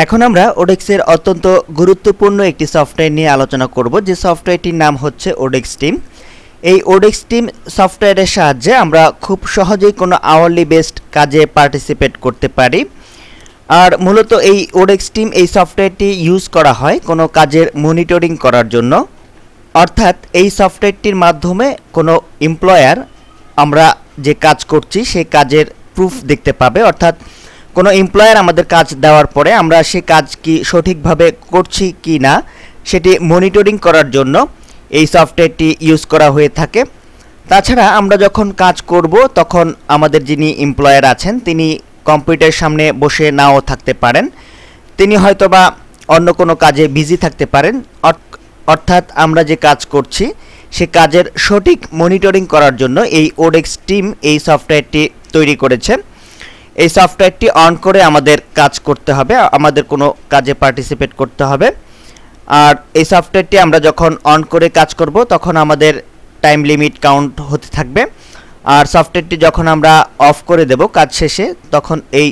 এখন আমরা ওডেক্সের অত্যন্ত গুরুত্বপূর্ণ একটি সফটওয়্যার নিয়ে আলোচনা করব, যে সফটওয়্যারটির নাম হচ্ছে ওডেক্স টিম। এই ওডেক্স টিম সফটওয়্যারের সাহায্যে আমরা খুব সহজেই কোনো আওয়ারলি বেসড কাজে পার্টিসিপেট করতে পারি। আর মূলত এই ওডেক্স টিম এই সফটওয়্যারটি ইউজ করা হয় কোনো কাজের মনিটরিং করার জন্য। অর্থাৎ এই সফটওয়্যারটির মাধ্যমে কোনো এমপ্লয়ার আমরা যে কাজ করছি সেই কাজের প্রুফ দেখতে পাবে। অর্থাৎ কোনো এমপ্লয়ার আমাদের কাজ দেওয়ার পরে আমরা সেই কাজ কি সঠিকভাবে করছি কি না সেটি মনিটরিং করার জন্য এই সফটওয়্যারটি ইউজ করা হয়ে থাকে। তাছাড়া আমরা যখন কাজ করব তখন আমাদের যিনি এমপ্লয়ার আছেন তিনি কম্পিউটারের সামনে বসে নাও থাকতে পারেন, তিনি হয়তোবা অন্য কোনো কাজে বিজি থাকতে পারেন। অর্থাৎ আমরা যে কাজ করছি সে কাজের সঠিক মনিটরিং করার জন্য এই ওডেক্স টিম এই সফটওয়্যারটি তৈরি করেছে। এই সফটওয়্যারটি অন করে আমাদের কাজ করতে হবে, আমাদের কোনো কাজে পার্টিসিপেট করতে হবে। আর এই সফটওয়্যারটি আমরা যখন অন করে কাজ করব তখন আমাদের টাইম লিমিট কাউন্ট হতে থাকবে। আর সফটওয়্যারটি যখন আমরা অফ করে দেব কাজ শেষে, তখন এই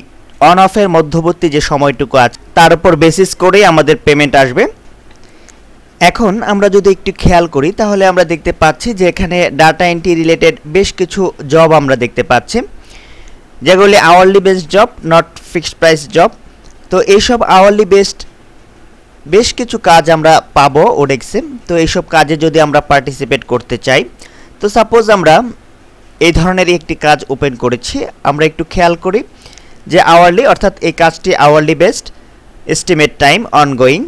অন অফের মধ্যবর্তী যে সময়টুকু আছে তার উপর বেসিস করেই আমাদের পেমেন্ট আসবে। এখন আমরা যদি একটু খেয়াল করি তাহলে আমরা দেখতে পাচ্ছি যে এখানে ডাটা এন্ট্রি রিলেটেড বেশ কিছু জব আমরা দেখতে পাচ্ছি, যেগুলি hourly based job, not fixed price job. তো এইসব আওয়ারলি বেসড বেশ কিছু কাজ আমরা পাবো ওডেক্সে। তো এইসব কাজে যদি আমরা পার্টিসিপেট করতে চাই, তো সাপোজ আমরা এই ধরনের একটি কাজ ওপেন করেছি, আমরা একটু খেয়াল করি যে আওয়ারলি, অর্থাৎ এই কাজটি hourly based, estimate time ongoing,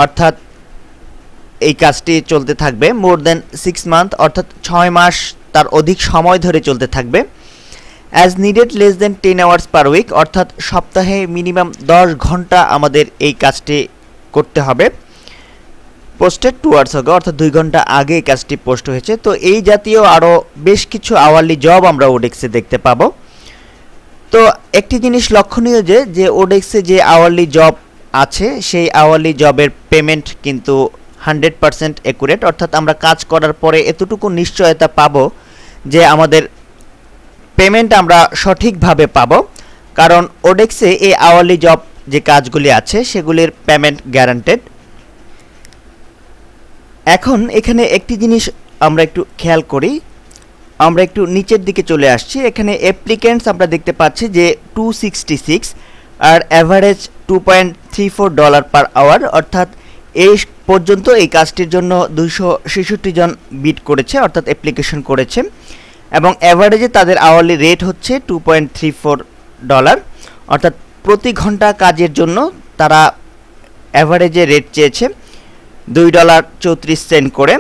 অর্থাৎ এই কাজটি চলতে থাকবে মোর দেন 6 মান্থ, অর্থাৎ 6 মাস তার অধিক সময় ধরে চলতে থাকবে। As needed less than 10 hours per week, অর্থাৎ সপ্তাহে মিনিমাম 10 ঘন্টা আমাদের এই কাজটি করতে হবে। পোস্টেড 2 আওয়ার্স আগে, অর্থাৎ 2 ঘন্টা আগে এই কাজটি পোস্ট হয়েছে। তো এই জাতীয় আরও বেশ কিছু আওয়ারলি জব আমরা ওডেক্সে দেখতে পাবো। তো একটি জিনিস লক্ষণীয় যে ওডেক্সে যে আওয়ারলি জব আছে সেই আওয়ারলি জবের পেমেন্ট কিন্তু 100% অ্যাকুরেট, অর্থাৎ আমরা কাজ করার পরে এতটুকু নিশ্চয়তা পাবো যে আমাদের পেমেন্ট আমরা সঠিকভাবে পাবো, কারণ ওডেক্সে এই আওয়ারলি জব যে কাজগুলি আছে সেগুলির পেমেন্ট গ্যারান্টেড। এখন এখানে একটি জিনিস আমরা একটু খেয়াল করি, আমরা একটু নিচের দিকে চলে আসছি। এখানে অ্যাপ্লিক্যান্টস আমরা দেখতে পাচ্ছি যে 266 আর অ্যাভারেজ $2.34 পার আওয়ার, অর্থাৎ এই পর্যন্ত এই কাজটির জন্য 266 জন বিড করেছে, অর্থাৎ অ্যাপ্লিকেশন করেছে, এবং অ্যাভারেজে তাদের আওয়ারলি রেট হচ্ছে $2.34, অর্থাৎ প্রতি ঘন্টা কাজের জন্য তারা অ্যাভারেজে রেট চেয়েছে $2.34 করে।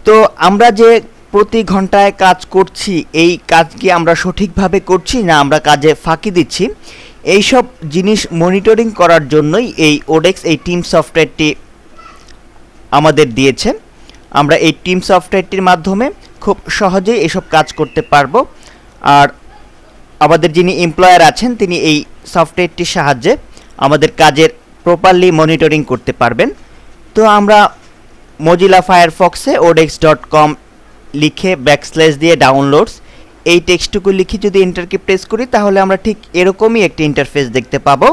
তো আমরা যে প্রতি ঘন্টায় কাজ করছি এই কাজ কি আমরা সঠিকভাবে করছি না আমরা কাজে ফাঁকি দিচ্ছি, এইসব জিনিস মনিটরিং করার জন্যই এই ওডেক্স এই টিম সফটওয়্যারটি আমাদের দিয়েছে। আমরা এই টিম সফটওয়্যারটির মাধ্যমে খুব সহজেই এসব কাজ করতে পারবো। আর আমাদের যিনি এমপ্লয়ার আছেন তিনি এই সফটওয়্যারটির সাহায্যে আমাদের কাজের প্রপারলি মনিটরিং করতে পারবেন। তো আমরা মজিলা ফায়ারফক্সে odex.com লিখে ব্যাকস্ল্যাশ দিয়ে ডাউনলোডস এই টেক্সটটুকু লিখে যদি এন্টারকে প্রেস করি তাহলে আমরা ঠিক এরকমই একটি ইন্টারফেস দেখতে পাবো।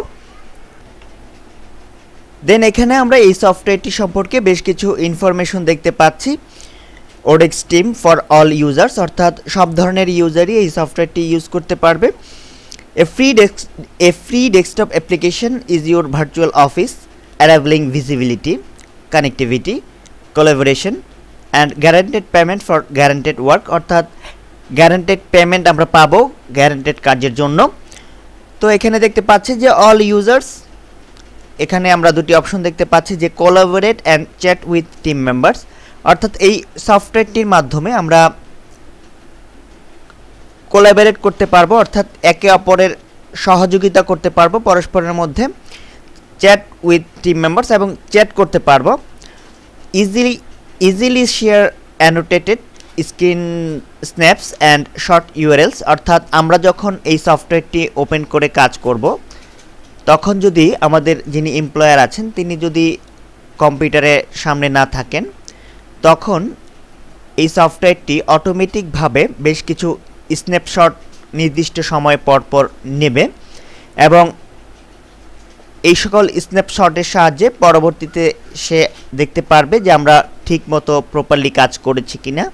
দেন এখানে আমরা এই সফটওয়্যারটি সম্পর্কে বেশ কিছু ইনফরমেশন দেখতে পাচ্ছি। ওডেক্স টিম ফর অল ইউজার্স, অর্থাৎ সব ধরনের ইউজারই এই সফটওয়্যারটি ইউজ করতে পারবে। এ free desktop application is your virtual office enabling visibility, connectivity, collaboration and guaranteed payment for guaranteed work, অর্থাৎ গ্যারান্টেড পেমেন্ট আমরা পাবো গ্যারান্টেড কাজের জন্য। তো এখানে দেখতে পাচ্ছি যে অল ইউজার্স, এখানে আমরা দুটি অপশন দেখতে পাচ্ছি যে collaborate and chat with team members, অর্থাৎ এই সফটওয়্যারটির মাধ্যমে আমরা কোলাবোরেট করতে পারবো, অর্থাৎ একে অপরের সহযোগিতা করতে পারবো পরস্পরের মধ্যে, চ্যাট উইথ টিম মেম্বার্স এবং চ্যাট করতে পারবো, easily share annotated screen snaps and short URLs, অর্থাৎ আমরা যখন এই সফটওয়্যারটি ওপেন করে কাজ করব তখন যদি আমাদের যিনি এমপ্লয়ার আছেন তিনি যদি কম্পিউটারের সামনে না থাকেন তখন এই সফটওয়্যারটি অটোমেটিকভাবে বেশ কিছু স্ন্যাপশট নির্দিষ্ট সময় পর পর নেবে এবং এই সকল স্ন্যাপশটের সাহায্যে পরবর্তীতে সে দেখতে পারবে যে আমরা ঠিকমতো প্রপারলি কাজ করেছি কিনা,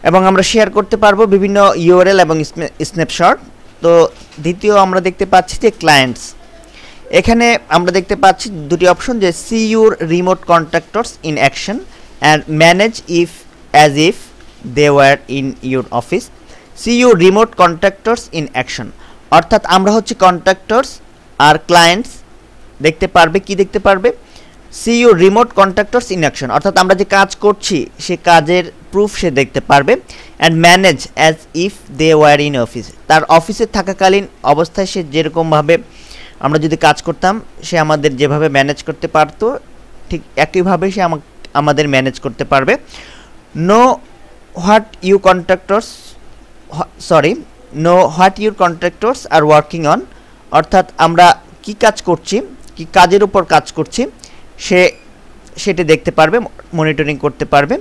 এবং আমরা শেয়ার করতে পারবো বিভিন্ন ইউআরএল এবং স্ন্যাপশট। তো দ্বিতীয় আমরা দেখতে পাচ্ছি যে ক্লায়েন্টস, এখানে আমরা দেখতে পাচ্ছি দুটি অপশন, যে see your remote contractors in action and manage if as if they were in your office. See your remote contractors in action, অর্থাৎ আমরা হচ্ছে কন্ট্রাক্টরস আর ক্লায়েন্টস দেখতে পারবে, কি দেখতে পারবে, C your remote contractors in action, অর্থাৎ আমরা যে কাজ করছি সে কাজের প্রুফ সে দেখতে পারবে। And manage as if they were in office, তার অফিসে থাকাকালীন অবস্থায় সে যেরকমভাবে আমরা যদি কাজ করতাম সে আমাদের যেভাবে ম্যানেজ করতে পারতো ঠিক একইভাবে সে আমাদের ম্যানেজ করতে পারবে। Know what you contractors know what your contractors are working on, অর্থাৎ আমরা কি কাজ করছি, কি কাজের উপর কাজ করছি সেটা দেখতে পারবে, মনিটরিং করতে পারবে।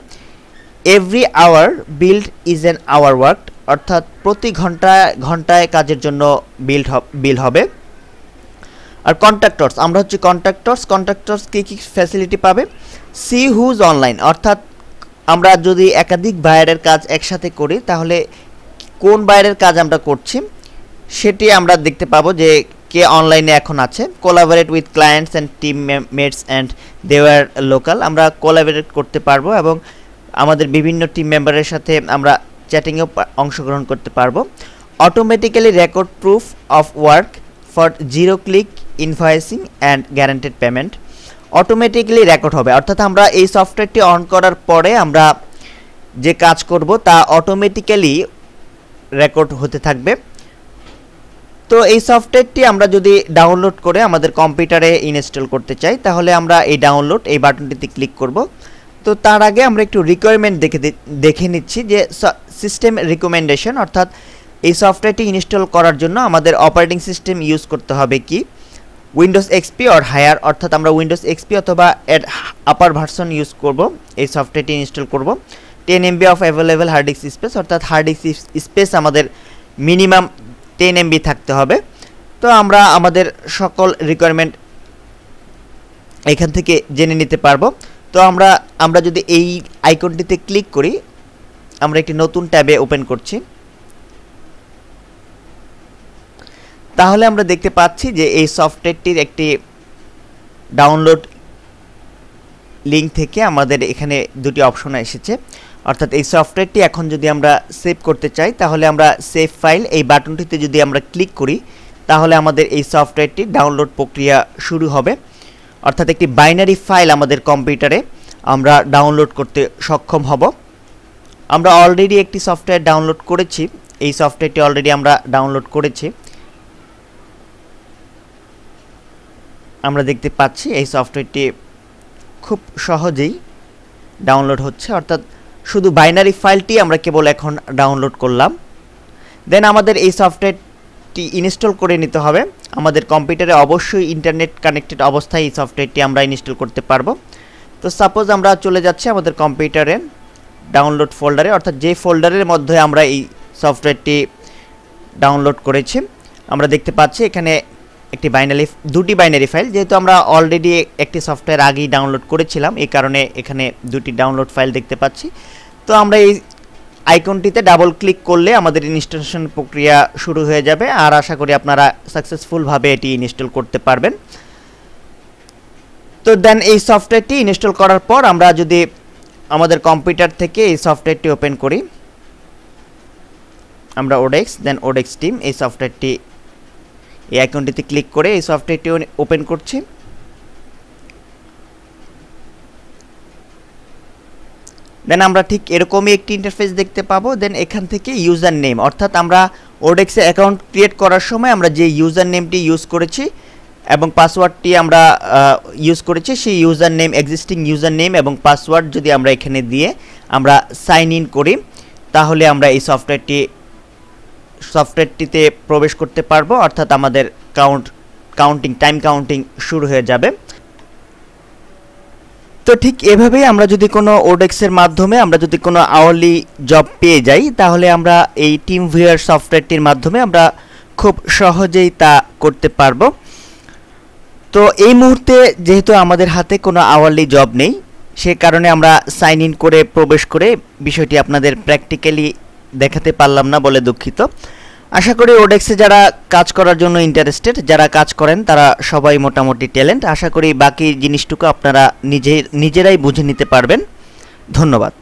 Every hour billed is an hour work, অর্থাৎ প্রতি ঘন্টায় কাজের জন্য বিল হবে। আর কন্ট্রাক্টরস, আমরা হচ্ছে কন্ট্রাক্টরস কি ফ্যাসিলিটি পাবে, সি হুজ অনলাইন, অর্থাৎ আমরা যদি একাধিক বায়ারের কাজ একসাথে করি তাহলে কোন বায়ারের কাজ আমরা করছি সেটি আমরা দেখতে পাবো যে কে অনলাইনে এখন আছে। Collaborate with clients and team mates and দেওয়ার লোকাল, আমরা কোলাবোরেট করতে পারবো এবং আমাদের বিভিন্ন টিম মেম্বারের সাথে আমরা চ্যাটিংয়েও অংশগ্রহণ করতে পারবো। Automatically record proof of work for zero click invoicing and guaranteed payment, automatically record হবে, অর্থাৎ আমরা এই সফটওয়্যারটি অন করার পরে আমরা যে কাজ করব তা অটোমেটিক্যালি রেকর্ড হতে থাকবে। তো এই সফটওয়্যারটি আমরা যদি ডাউনলোড করে আমাদের কম্পিউটারে ইনস্টল করতে চাই তাহলে আমরা এই ডাউনলোড এই বাটনটিতে ক্লিক করব। তো তার আগে আমরা একটু রিকোয়ারমেন্ট দেখে নিচ্ছি যে সিস্টেম রিকমেন্ডেশন, অর্থাৎ এই সফটওয়্যারটি ইনস্টল করার জন্য আমাদের অপারেটিং সিস্টেম ইউজ করতে হবে কি, উইন্ডোজ এক্সপি অর হায়ার, অর্থাৎ আমরা উইন্ডোজ এক্সপি অথবা এর আপার ভার্সন ইউজ করব এই সফটওয়্যারটি ইনস্টল করব। 10 MB of available hard disk space, অর্থাৎ হার্ড ডিস্ক স্পেস আমাদের মিনিমাম 10 MB থাকতে হবে। তো আমরা আমাদের সকল রিকোয়ারমেন্ট এখান থেকে জেনে নিতে পারবো। তো আমরা যদি এই আইকনটিতে ক্লিক করি, আমরা একটি নতুন ট্যাবে ওপেন করছি, তাহলে আমরা দেখতে পাচ্ছি যে এই সফটওয়্যারটির একটি ডাউনলোড লিঙ্ক থেকে আমাদের এখানে দুটি অপশন এসেছে, অর্থাৎ এই সফটওয়্যারটি এখন যদি আমরা সেভ করতে চাই তাহলে আমরা সেভ ফাইল এই বাটনটিতে যদি আমরা ক্লিক করি তাহলে আমাদের এই সফটওয়্যারটি ডাউনলোড প্রক্রিয়া শুরু হবে, অর্থাৎ একটি বাইনারি ফাইল আমাদের কম্পিউটারে আমরা ডাউনলোড করতে সক্ষম হব। আমরা অলরেডি একটি সফটওয়্যার ডাউনলোড করেছি, এই সফটওয়্যারটি অলরেডি আমরা ডাউনলোড করেছি, আমরা দেখতে পাচ্ছি এই সফটওয়্যারটি খুব সহজেই ডাউনলোড হচ্ছে, অর্থাৎ শুধু বাইনারি ফাইলটি আমরা কেবল এখন ডাউনলোড করলাম। দেন আমাদের এই সফটওয়্যারটি ইনস্টল করে নিতে হবে, আমাদের কম্পিউটারে অবশ্যই ইন্টারনেট কানেক্টেড অবস্থায় এই সফটওয়্যারটি আমরা ইনস্টল করতে পারবো। তো সাপোজ আমরা চলে যাচ্ছি আমাদের কম্পিউটারে ডাউনলোড ফোল্ডারে, অর্থাৎ যে ফোল্ডারের মধ্যে আমরা এই সফটওয়্যারটি ডাউনলোড করেছি, আমরা দেখতে পাচ্ছি এখানে দুটি বাইনারি ফাইল, যেহেতু আমরা অলরেডি একটি সফটওয়্যার আগেই ডাউনলোড করেছিলাম এই কারণে এখানে দুটি ডাউনলোড ফাইল দেখতে পাচ্ছি। তো আমরা এই আইকনটিতে ডাবল ক্লিক করলে আমাদের ইনস্টলেশন প্রক্রিয়া শুরু হয়ে যাবে, আর আশা করি আপনারা সাকসেসফুলভাবে এটি ইনস্টল করতে পারবেন। তো দেন এই সফটওয়্যারটি ইনস্টল করার পর আমরা যদি আমাদের কম্পিউটার থেকে এই সফটওয়্যারটি ওপেন করি, আমরা ওডেক্স দেন ওডেক্স টিম এই সফটওয়্যারটি এই আইকনটিতে ক্লিক করে এই সফটওয়্যারটি ওপেন করছি। দেন আমরা ঠিক এরকমই একটি ইন্টারফেস দেখতে পাবো। দেন এখান থেকে ইউজার নেম, অর্থাৎ আমরা ওডেক্সে অ্যাকাউন্ট ক্রিয়েট করার সময় আমরা যে ইউজার নেমটি ইউজ করেছি এবং পাসওয়ার্ডটি আমরা ইউজ করেছি সেই user name, existing user name এবং পাসওয়ার্ড যদি আমরা এখানে দিয়ে আমরা সাইন ইন করি তাহলে আমরা এই সফটওয়্যারটিতে প্রবেশ করতে পারবো, অর্থাৎ আমাদের টাইম কাউন্টিং শুরু হয়ে যাবে। তো ঠিক এভাবেই আমরা যদি কোনো ওডেক্সের মাধ্যমে আমরা যদি কোনো আওয়ারলি জব পেয়ে যাই তাহলে আমরা এই টিম ভিউয়ার সফটওয়্যারটির মাধ্যমে আমরা খুব সহজেই তা করতে পারবো। তো এই মুহূর্তে যেহেতু আমাদের হাতে কোনো আওয়ারলি জব নেই, সে কারণে আমরা সাইন ইন করে প্রবেশ করে বিষয়টি আপনাদের প্র্যাকটিক্যালি দেখাতে পারলাম না বলে দুঃখিত। আশা করি ওডেক্সে যারা কাজ করার জন্য ইন্টারেস্টেড, যারা কাজ করেন তারা সবাই মোটামুটি ট্যালেন্ট। আশা করি বাকি জিনিসটুকু আপনারা নিজেরাই বুঝে নিতে পারবেন। ধন্যবাদ।